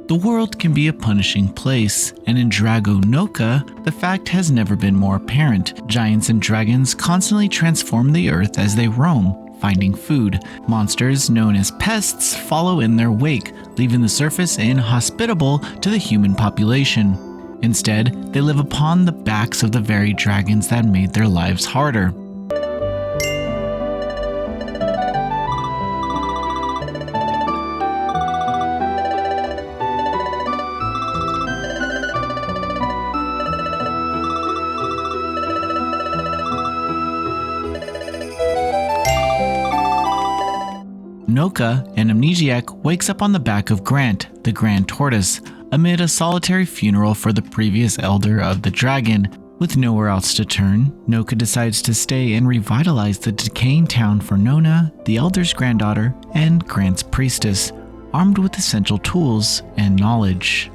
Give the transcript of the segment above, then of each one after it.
The world can be a punishing place, and in Drago Noka, the fact has never been more apparent. Giants and dragons constantly transform the earth as they roam, finding food. Monsters known as pests follow in their wake, leaving the surface inhospitable to the human population. Instead, they live upon the backs of the very dragons that made their lives harder. Noka, an amnesiac, wakes up on the back of Grant, the Grand Tortoise, amid a solitary funeral for the previous elder of the dragon. With nowhere else to turn, Noka decides to stay and revitalize the decaying town for Nona, the elder's granddaughter, and Grant's priestess, armed with essential tools and knowledge.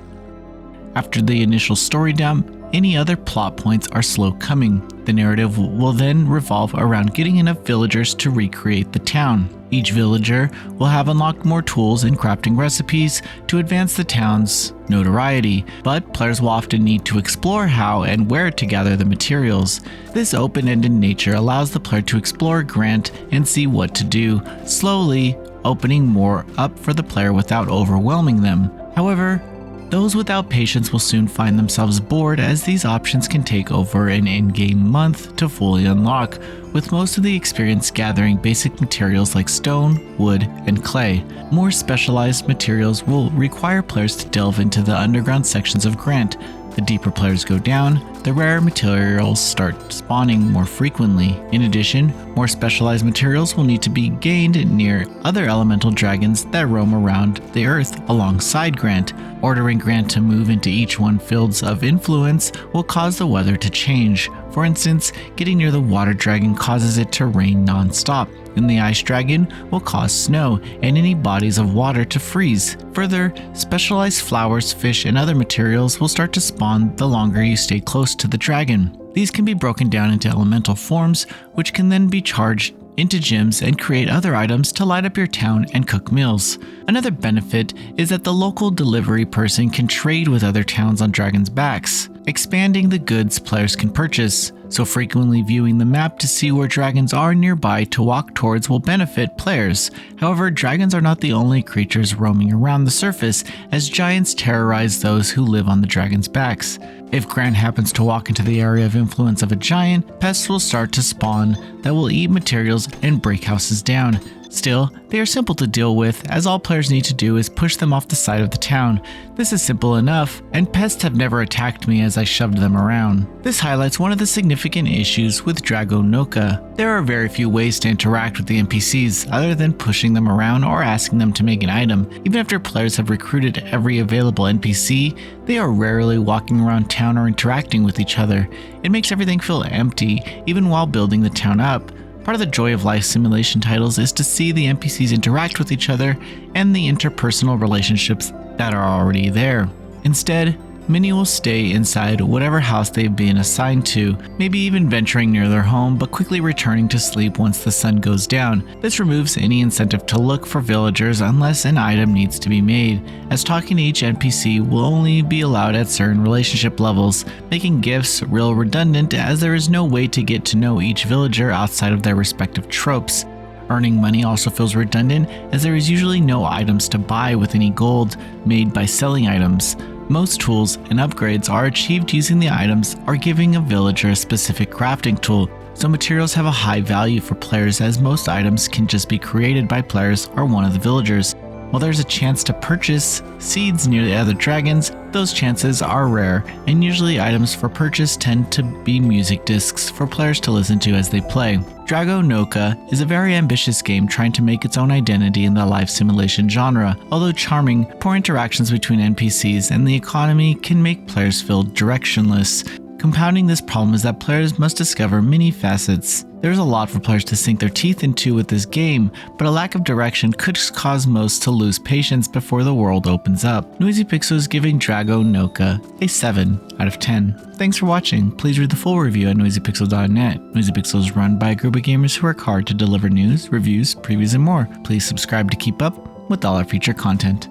After the initial story dump, any other plot points are slow coming. The narrative will then revolve around getting enough villagers to recreate the town. Each villager will have unlocked more tools and crafting recipes to advance the town's notoriety, but players will often need to explore how and where to gather the materials. This open-ended nature allows the player to explore Grant and see what to do, slowly opening more up for the player without overwhelming them. However, those without patience will soon find themselves bored, as these options can take over an in-game month to fully unlock, with most of the experience gathering basic materials like stone, wood, and clay. More specialized materials will require players to delve into the underground sections of Grant. The deeper players go down, the rarer materials start spawning more frequently. In addition, more specialized materials will need to be gained near other elemental dragons that roam around the earth alongside Grant. Ordering Grant to move into each one fields of influence will cause the weather to change. For instance, getting near the water dragon causes it to rain non-stop, and the ice dragon will cause snow and any bodies of water to freeze. Further, specialized flowers, fish, and other materials will start to spawn the longer you stay close to the dragon. These can be broken down into elemental forms, which can then be charged into gyms and create other items to light up your town and cook meals. Another benefit is that the local delivery person can trade with other towns on dragons' backs, expanding the goods players can purchase. So frequently viewing the map to see where dragons are nearby to walk towards will benefit players. However, dragons are not the only creatures roaming around the surface, as giants terrorize those who live on the dragons' backs. If Grant happens to walk into the area of influence of a giant, pests will start to spawn that will eat materials and break houses down. Still, they are simple to deal with, as all players need to do is push them off the side of the town. This is simple enough, and pests have never attacked me as I shoved them around. This highlights one of the significant issues with Drago Noka. There are very few ways to interact with the NPCs other than pushing them around or asking them to make an item. Even after players have recruited every available NPC, they are rarely walking around town or interacting with each other. It makes everything feel empty, even while building the town up. Part of the joy of life simulation titles is to see the NPCs interact with each other and the interpersonal relationships that are already there. Instead, many will stay inside whatever house they've been assigned to, maybe even venturing near their home, but quickly returning to sleep once the sun goes down. This removes any incentive to look for villagers unless an item needs to be made, as talking to each NPC will only be allowed at certain relationship levels, making gifts real redundant, as there is no way to get to know each villager outside of their respective tropes. Earning money also feels redundant, as there is usually no items to buy with any gold made by selling items. Most tools and upgrades are achieved using the items or giving a villager a specific crafting tool, so materials have a high value for players, as most items can just be created by players or one of the villagers. While there's a chance to purchase seeds near the other dragons, those chances are rare, and usually items for purchase tend to be music discs for players to listen to as they play. Drago Noka is a very ambitious game trying to make its own identity in the life simulation genre. Although charming, poor interactions between NPCs and the economy can make players feel directionless. Compounding this problem is that players must discover many facets. There's a lot for players to sink their teeth into with this game, but a lack of direction could cause most to lose patience before the world opens up. Noisy Pixel is giving Drago Noka a 7 out of 10. Thanks for watching. Please read the full review at noisypixel.net. Noisy Pixel is run by a group of gamers who work hard to deliver news, reviews, previews, and more. Please subscribe to keep up with all our future content.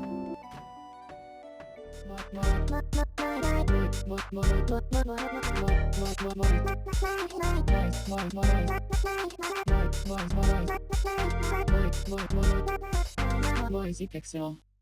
Moisipexel.